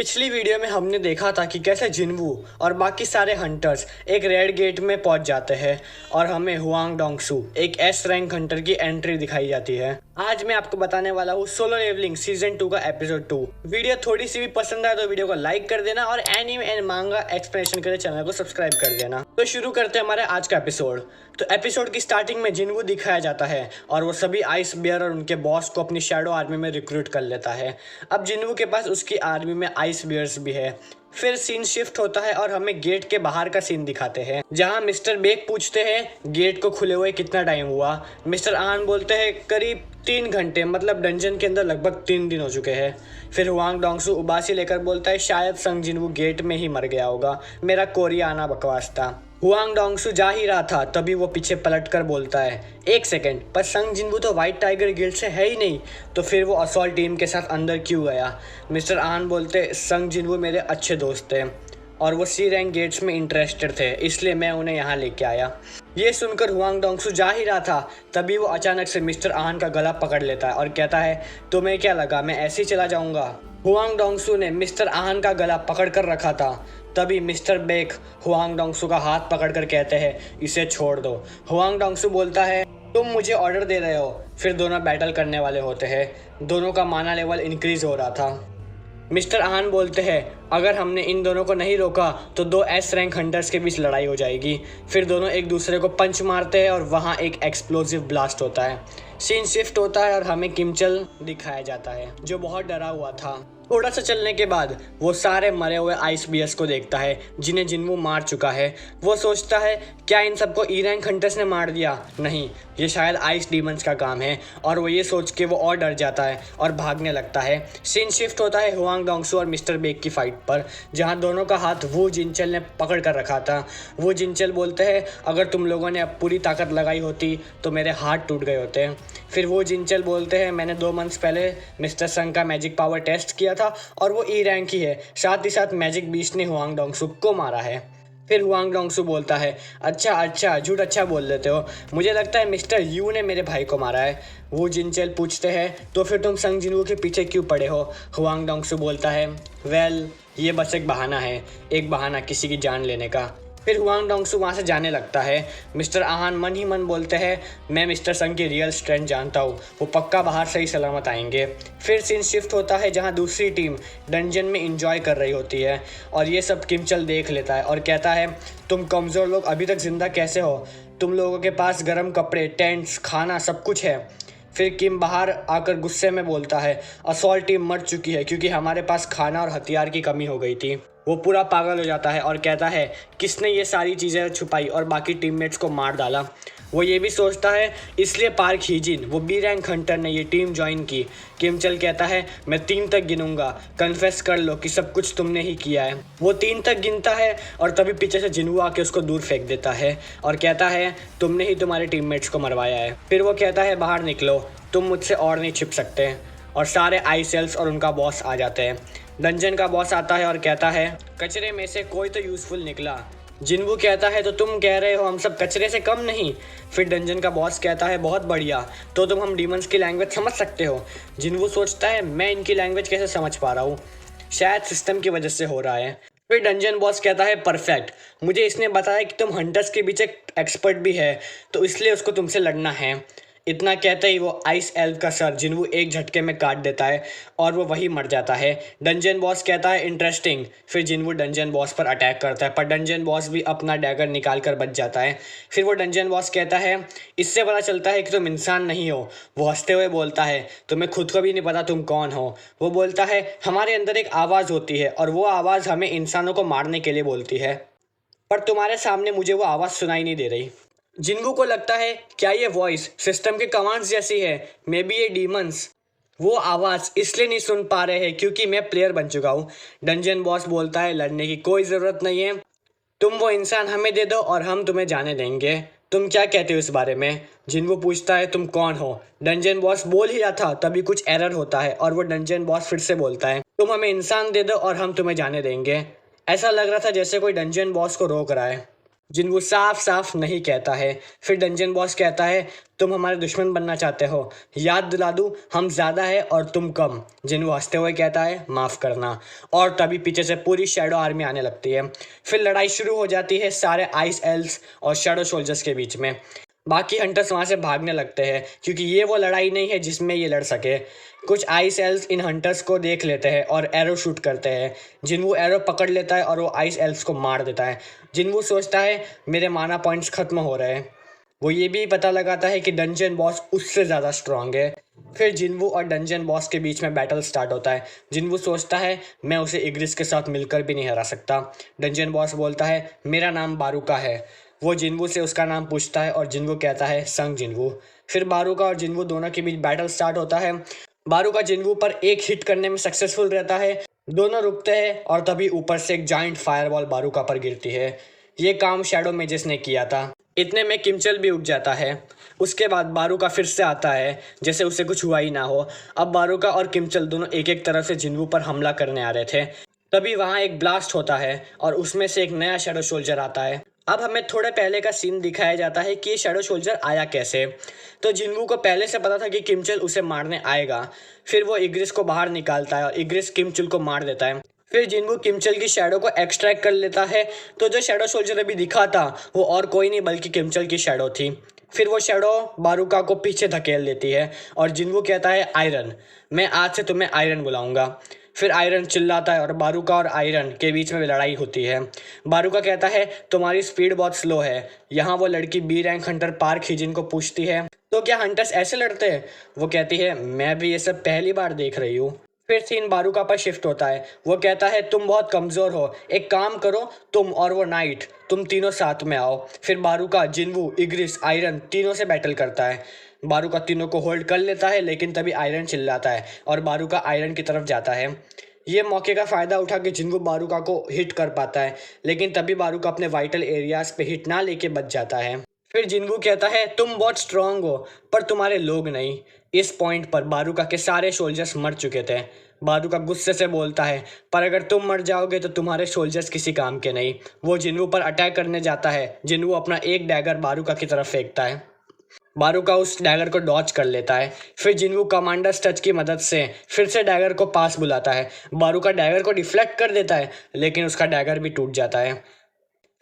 पिछली वीडियो में हमने देखा था कि कैसे जिनवू और बाकी सारे हंटर्स एक रेड गेट में पहुंच जाते हैं और हमें हुआंग डोंगसू एक एस रैंक हंटर की एंट्री दिखाई जाती है। आज मैं आपको बताने वाला हूँ सोलो लेवलिंग सीजन 2 का एपिसोड 2। वीडियो थोड़ी सी भी पसंद आए तो वीडियो को लाइक कर देना और एनीमे एंड मांगा एक्सप्लेनेशन के लिए चैनल को सब्सक्राइब कर देना। तो शुरू करते हैं हमारे आज का एपिसोड। तो एपिसोड की स्टार्टिंग में जिनवू दिखाया जाता है और वो सभी आइस बियर और उनके बॉस को अपनी शैडो आर्मी में रिक्रूट कर लेता है। अब जिनवू के पास उसकी आर्मी में आइस बियर्स भी है। फिर सीन शिफ्ट होता है और हमें गेट के बाहर का सीन दिखाते हैं जहां मिस्टर बेक पूछते हैं गेट को खुले हुए कितना टाइम हुआ। मिस्टर आन बोलते हैं करीब 3 घंटे, मतलब डंजन के अंदर लगभग 3 दिन हो चुके हैं। फिर हुआंग डोंगसू उबासी लेकर बोलता है शायद संग जिनवू गेट में ही मर गया होगा, मेरा कोरिया आना बकवास था। हुआंग डोंगसू जा ही रहा था तभी वो पीछे पलट कर बोलता है एक सेकेंड, पर संग जिनवू तो व्हाइट टाइगर गिल्ड से है ही नहीं, तो फिर वो असॉल्ट टीम के साथ अंदर क्यों गया। मिस्टर आन बोलते संग जिनवू मेरे अच्छे दोस्त थे और वो सी रैंक गेट्स में इंटरेस्टेड थे, इसलिए मैं उन्हें यहाँ लेके आया। ये सुनकर हुआंग डोंगसू जा ही रहा था तभी वो अचानक से मिस्टर आन का गला पकड़ लेता है और कहता है तुम्हें क्या लगा मैं ऐसे ही चला जाऊंगा। हुआंग डोंगसू ने मिस्टर आन का गला पकड़ कर रखा था तभी मिस्टर बेक हुआंग डोंगसू का हाथ पकड़कर कहते हैं इसे छोड़ दो। हुआंग डोंगसू बोलता है तुम मुझे ऑर्डर दे रहे हो। फिर दोनों बैटल करने वाले होते हैं। दोनों का माना लेवल इंक्रीज हो रहा था। मिस्टर आन बोलते हैं अगर हमने इन दोनों को नहीं रोका तो 2 एस रैंक हंटर्स के बीच लड़ाई हो जाएगी। फिर दोनों एक दूसरे को पंच मारते हैं और वहाँ एक एक्सप्लोसिव ब्लास्ट होता है। सीन शिफ्ट होता है और हमें किमचल दिखाया जाता है जो बहुत डरा हुआ था। थोड़ा सा चलने के बाद वो सारे मरे हुए आइस बियर्स को देखता है जिन्हें जिनवू मार चुका है। वो सोचता है क्या इन सबको ई रैंक हंटर्स ने मार दिया, नहीं ये शायद आइस डीमंस का काम है। और वो ये सोच के वो और डर जाता है और भागने लगता है। सीन शिफ्ट होता है हुआंग डोंगसू और मिस्टर बेक की फाइट पर जहाँ दोनों का हाथ वो जिनचल ने पकड़ कर रखा था। वो जिनचल बोलते हैं अगर तुम लोगों ने अब पूरी ताकत लगाई होती तो मेरे हाथ टूट गए होते। फिर वो जिनचल बोलते हैं मैंने 2 मंथ्स पहले मिस्टर संग का मैजिक पावर टेस्ट किया था और वो ई रैंक ही है, साथ ही साथ मैजिक बीस्ट ने हुआंग डोंगसू को मारा है। फिर हुआंग डोंगसू बोलता है अच्छा झूठ अच्छा बोल देते हो, मुझे लगता है मिस्टर यू ने मेरे भाई को मारा है। वो जिनचल पूछते हैं तो फिर तुम संग जिनवू के पीछे क्यों पड़े हो। हुआंग डोंगसू बोलता है वेल ये बस एक बहाना है, एक बहाना किसी की जान लेने का। फिर हुआंग डोंगसू वहाँ से जाने लगता है। मिस्टर आहान मन ही मन बोलते हैं मैं मिस्टर संग की रियल स्ट्रेंथ जानता हूँ, वो पक्का बाहर सही सलामत आएंगे। फिर सीन शिफ्ट होता है जहाँ दूसरी टीम डंजन में इंजॉय कर रही होती है और ये सब किमचल देख लेता है और कहता है तुम कमज़ोर लोग अभी तक जिंदा कैसे हो, तुम लोगों के पास गर्म कपड़े टेंट्स खाना सब कुछ है। फिर किम बाहर आकर गुस्से में बोलता है असॉल्ट टीम मर चुकी है क्योंकि हमारे पास खाना और हथियार की कमी हो गई थी। वो पूरा पागल हो जाता है और कहता है किसने ये सारी चीज़ें छुपाई और बाकी टीममेट्स को मार डाला। वो ये भी सोचता है इसलिए पार्क हीजिन वो बी रैंक हंटर ने ये टीम ज्वाइन की। किमचल कहता है मैं 3 तक गिनूंगा, कन्फेस कर लो कि सब कुछ तुमने ही किया है। वो 3 तक गिनता है और तभी पीछे से जिनवू आके उसको दूर फेंक देता है और कहता है तुमने ही तुम्हारे टीममेट्स को मरवाया है। फिर वो कहता है बाहर निकलो, तुम मुझसे और नहीं छिप सकते। और सारे आई सेल्स और उनका बॉस आ जाते हैं। डंजन का बॉस आता है और कहता है कचरे में से कोई तो यूज़फुल निकला। जिनवू कहता है तो तुम कह रहे हो हम सब कचरे से कम नहीं। फिर डंजन का बॉस कहता है बहुत बढ़िया, तो तुम हम डीमंस की लैंग्वेज समझ सकते हो। जिनवू सोचता है मैं इनकी लैंग्वेज कैसे समझ पा रहा हूँ, शायद सिस्टम की वजह से हो रहा है। फिर डंजन बॉस कहता है परफेक्ट, मुझे इसने बताया कि तुम हंटर्स के बीच एक एक्सपर्ट भी है तो इसलिए उसको तुमसे लड़ना है। इतना कहते ही वो आइस एल्फ का सर जिनवू एक झटके में काट देता है और वो वही मर जाता है। डंजन बॉस कहता है इंटरेस्टिंग। फिर जिनवू डंजन बॉस पर अटैक करता है पर डंजन बॉस भी अपना डैगर निकाल कर बच जाता है। फिर वो डंजन बॉस कहता है इससे पता चलता है कि तुम इंसान नहीं हो। वो हंसते हुए बोलता है तुम्हें खुद को भी नहीं पता तुम कौन हो। वो बोलता है हमारे अंदर एक आवाज़ होती है और वो आवाज़ हमें इंसानों को मारने के लिए बोलती है, पर तुम्हारे सामने मुझे वो आवाज़ सुनाई नहीं दे रही। जिनवू को लगता है क्या ये वॉइस सिस्टम के कमांड्स जैसी है, मे बी ये डीमंस वो आवाज़ इसलिए नहीं सुन पा रहे हैं क्योंकि मैं प्लेयर बन चुका हूँ। डंजन बॉस बोलता है लड़ने की कोई ज़रूरत नहीं है, तुम वो इंसान हमें दे दो और हम तुम्हें जाने देंगे। तुम क्या कहते हो इस बारे में। जिनवू पूछता है तुम कौन हो। डंजन बॉस बोल ही रहा था तभी कुछ एरर होता है और वो डंजन बॉस फिर से बोलता है तुम हमें इंसान दे दो और हम तुम्हें जाने देंगे। ऐसा लग रहा था जैसे कोई डंजन बॉस को रोक रहा है। जिन्वू साफ साफ नहीं कहता है। फिर डंजन बॉस कहता है तुम हमारे दुश्मन बनना चाहते हो, याद दिला दूं हम ज़्यादा है और तुम कम। जिन्वू हंसते हुए कहता है माफ़ करना। और तभी पीछे से पूरी शैडो आर्मी आने लगती है। फिर लड़ाई शुरू हो जाती है सारे आइस एल्व्स और शैडो सोल्जर्स के बीच में। बाकी हंटर्स वहाँ से भागने लगते हैं क्योंकि ये वो लड़ाई नहीं है जिसमें ये लड़ सके। कुछ आइस एल्व्स इन हंटर्स को देख लेते हैं और एरो शूट करते हैं। जिन्वू एरो पकड़ लेता है और वो आइस एल्व्स को मार देता है। जिन्वू सोचता है मेरे माना पॉइंट्स खत्म हो रहे हैं। वो ये भी पता लगाता है कि डंजन बॉस उससे ज़्यादा स्ट्रांग है। फिर जिन्वू और डंजन बॉस के बीच में बैटल स्टार्ट होता है। जिन्वू सोचता है मैं उसे इग्रिस के साथ मिलकर भी नहीं हरा सकता। डंजन बॉस बोलता है मेरा नाम बारूका है। वो जिन्वू से उसका नाम पूछता है और जिन्वू कहता है संग जिन्वू। फिर बारूका और जिन्वू दोनों के बीच बैटल स्टार्ट होता है। बारूका जिन्वू पर एक हिट करने में सक्सेसफुल रहता है। दोनों रुकते हैं और तभी ऊपर से एक जाइंट फायरबॉल बारूका पर गिरती है। ये काम शैडो मेजेस ने किया था। इतने में किमचल भी उठ जाता है। उसके बाद बारूका फिर से आता है जैसे उसे कुछ हुआ ही ना हो। अब बारूका और किमचल दोनों एक एक तरफ से जिन्वू पर हमला करने आ रहे थे। तभी वहाँ एक ब्लास्ट होता है और उसमें से एक नया शैडो सोल्जर आता है। अब हमें थोड़े पहले का सीन दिखाया जाता है कि ये शैडो सोल्जर आया कैसे। तो जिन्वू को पहले से पता था कि किमचल उसे मारने आएगा। फिर वो इग्रिस को बाहर निकालता है और इग्रिस किमचल को मार देता है। फिर जिन्वू किमचल की शैडो को एक्सट्रैक्ट कर लेता है। तो जो शैडो सोल्जर अभी दिखा था वो और कोई नहीं बल्कि किमचल की शैडो थी। फिर वो शैडो बारूका को पीछे धकेल देती है और जिन्वू कहता है आयरन, मैं आज से तुम्हें आयरन बुलाऊंगा। फिर आयरन चिल्लाता है और बारूका और आयरन के बीच में लड़ाई होती है। बारूका कहता है तुम्हारी स्पीड बहुत स्लो है। यहाँ वो लड़की बी रैंक हंटर पार्क हिजिन को पूछती है तो क्या हंटर्स ऐसे लड़ते हैं। वो कहती है मैं भी ये सब पहली बार देख रही हूँ। फिर सीन बारूका पर शिफ्ट होता है। वो कहता है तुम बहुत कमज़ोर हो, एक काम करो तुम और वो नाइट तुम तीनों साथ में आओ। फिर बारूका जिन्वू इग्रिस आयरन तीनों से बैटल करता है। बारूका तीनों को होल्ड कर लेता है लेकिन तभी आयरन चिल्लाता है और बारूका आयरन की तरफ जाता है। ये मौके का फ़ायदा उठा के जिन्वू बारूका को हिट कर पाता है लेकिन तभी बारूका अपने वाइटल एरियाज पे हिट ना लेके बच जाता है। फिर जिन्वू कहता है तुम बहुत स्ट्रांग हो पर तुम्हारे लोग नहीं। इस पॉइंट पर बारूका के सारे सोल्जर्स मर चुके थे। बारूका गुस्से से बोलता है पर अगर तुम मर जाओगे तो तुम्हारे सोल्जर्स किसी काम के नहीं। वो जिन्वू पर अटैक करने जाता है। जिन्वू अपना एक डैगर बारूका की तरफ फेंकता है। बारूका उस डैगर को डॉच कर लेता है। फिर जिन्वू कमांडर्स टच की मदद से फिर से डैगर को पास बुलाता है। बारूका डैगर को डिफ्लेक्ट कर देता है लेकिन उसका डैगर भी टूट जाता है।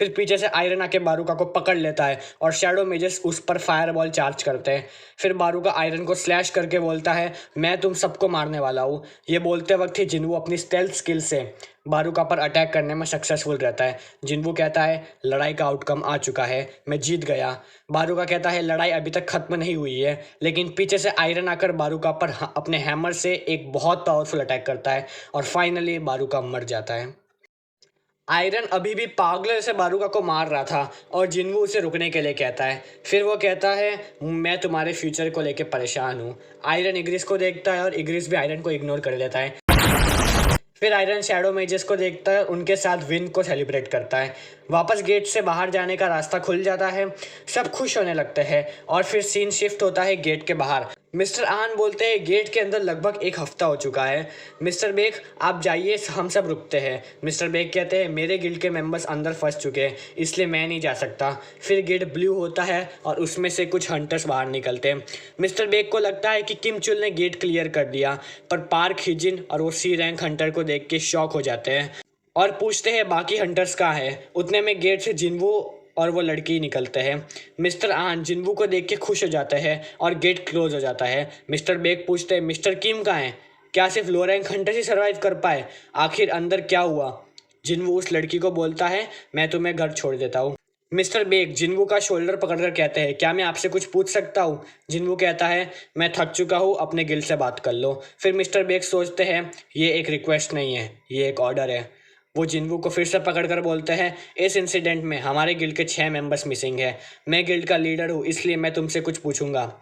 फिर पीछे से आयरन आके बारूका को पकड़ लेता है और शैडो मेजेस उस पर फायरबॉल चार्ज करते हैं। फिर बारूका आयरन को स्लैश करके बोलता है मैं तुम सबको मारने वाला हूँ। ये बोलते वक्त ही जिन्वू अपनी स्टेल्थ स्किल से बारूका पर अटैक करने में सक्सेसफुल रहता है। जिन्वू कहता है लड़ाई का आउटकम आ चुका है, मैं जीत गया। बारूका कहता है लड़ाई अभी तक खत्म नहीं हुई है। लेकिन पीछे से आयरन आकर बारूका पर अपने हैमर से एक बहुत पावरफुल अटैक करता है और फाइनली बारूका मर जाता है। आयरन अभी भी पागल से बारूका को मार रहा था और जिन्वू उसे रुकने के लिए कहता है। फिर वो कहता है मैं तुम्हारे फ्यूचर को लेकर परेशान हूँ। आयरन इग्रिस को देखता है और इग्रिस भी आयरन को इग्नोर कर देता है। फिर आयरन शैडो मेजेस को देखता है, उनके साथ विन को सेलिब्रेट करता है। वापस गेट से बाहर जाने का रास्ता खुल जाता है। सब खुश होने लगते हैं और फिर सीन शिफ्ट होता है गेट के बाहर। मिस्टर आन बोलते हैं गेट के अंदर लगभग एक हफ्ता हो चुका है। मिस्टर बेक आप जाइए, हम सब रुकते हैं। मिस्टर बेक कहते हैं मेरे गिल्ड के मेंबर्स अंदर फंस चुके हैं इसलिए मैं नहीं जा सकता। फिर गेट ब्लू होता है और उसमें से कुछ हंटर्स बाहर निकलते हैं। मिस्टर बेक को लगता है कि किम चुल ने गेट क्लियर कर दिया, पर पार्क हिजिन और वो सी रैंक हंटर को देख के शॉक हो जाते हैं और पूछते हैं बाकी हंटर्स कहाँ हैं। उतने में गेट से जिन्वू और वो लड़की निकलते हैं। मिस्टर आन जिन्वू को देख के खुश हो जाते हैं और गेट क्लोज हो जाता है। मिस्टर बेक पूछते हैं मिस्टर किम कहाँ हैं, क्या सिर्फ लो रैंक हंटर ही सर्वाइव कर पाए, आखिर अंदर क्या हुआ। जिन्वू उस लड़की को बोलता है मैं तुम्हें घर छोड़ देता हूँ। मिस्टर बेक जिन्वू का शोल्डर पकड़कर कहते हैं क्या मैं आपसे कुछ पूछ सकता हूँ। जिन्वू कहता है मैं थक चुका हूँ, अपने गिल्ड से बात कर लो। फिर मिस्टर बेक सोचते हैं ये एक रिक्वेस्ट नहीं है, ये एक ऑर्डर है। वो जिन्वू को फिर से पकड़कर बोलते हैं इस इंसिडेंट में हमारे गिल्ड के 6 मेंबर्स मिसिंग है। मैं गिल्ड का लीडर हूँ इसलिए मैं तुमसे कुछ पूछूंगा।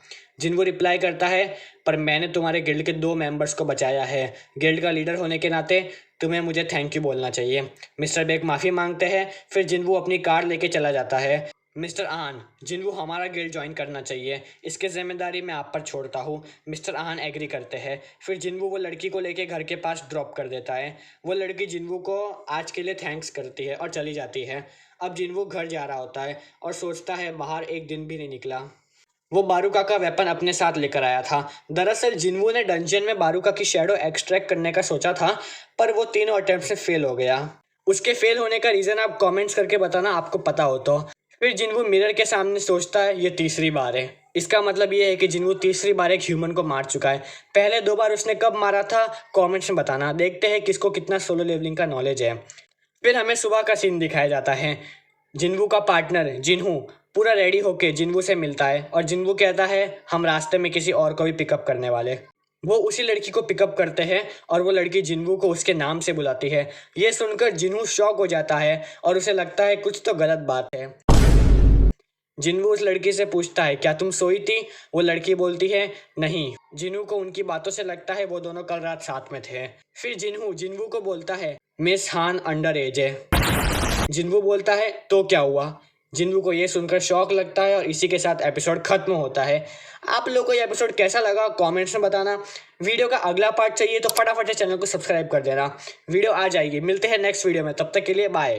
जिन्वू रिप्लाई करता है पर मैंने तुम्हारे गिल्ड के 2 मेंबर्स को बचाया है। गिल्ड का लीडर होने के नाते तुम्हें मुझे थैंक यू बोलना चाहिए। मिस्टर बेक माफ़ी मांगते हैं। फिर जिन्वू अपनी कार लेके चला जाता है। मिस्टर आन, जिन्वू हमारा गिल्ड ज्वाइन करना चाहिए, इसकी जिम्मेदारी मैं आप पर छोड़ता हूँ। मिस्टर आन एग्री करते हैं। फिर जिन्वू वो लड़की को लेके घर के पास ड्रॉप कर देता है। वो लड़की जिन्वू को आज के लिए थैंक्स करती है और चली जाती है। अब जिन्वू घर जा रहा होता है और सोचता है बाहर एक दिन भी नहीं निकला। वो बारूका का वेपन अपने साथ लेकर आया था। दरअसल जिन्वू ने डंजन में बारूका की शैडो एक्सट्रैक्ट करने का सोचा था, पर वो तीनों अटेम्प्ट से फेल हो गया। उसके फेल होने का रीज़न आप कमेंट्स करके बताना आपको पता हो तो। फिर जिन्वू मिरर के सामने सोचता है ये तीसरी बार है। इसका मतलब ये है कि जिन्वू तीसरी बार एक ह्यूमन को मार चुका है। पहले 2 बार उसने कब मारा था कमेंट्स में बताना। देखते हैं किसको कितना सोलो लेवलिंग का नॉलेज है। फिर हमें सुबह का सीन दिखाया जाता है। जिन्वू का पार्टनर जिन्हू पूरा रेडी होके जिन्वू से मिलता है और जिन्वू कहता है हम रास्ते में किसी और को भी पिकअप करने वाले। वो उसी लड़की को पिकअप करते हैं और वो लड़की जिन्वू को उसके नाम से बुलाती है। ये सुनकर जिन्वू शॉक हो जाता है और उसे लगता है कुछ तो गलत बात है। जिन्वू उस लड़की से पूछता है क्या तुम सोई थी? वो लड़की बोलती है नहीं। जिन्वू को उनकी बातों से लगता है वो दोनों कल रात साथ में थे। फिर जिन्वू को बोलता है मिस हान अंडर एज है। जिन्वू बोलता है तो क्या हुआ? जिन्वू को ये सुनकर शॉक लगता है और इसी के साथ एपिसोड खत्म होता है। आप लोगों को ये एपिसोड कैसा लगा कमेंट्स में बताना। वीडियो का अगला पार्ट चाहिए तो फटाफट से चैनल को सब्सक्राइब कर देना। वीडियो आ जाएगी। मिलते हैं नेक्स्ट वीडियो में, तब तक के लिए बाय।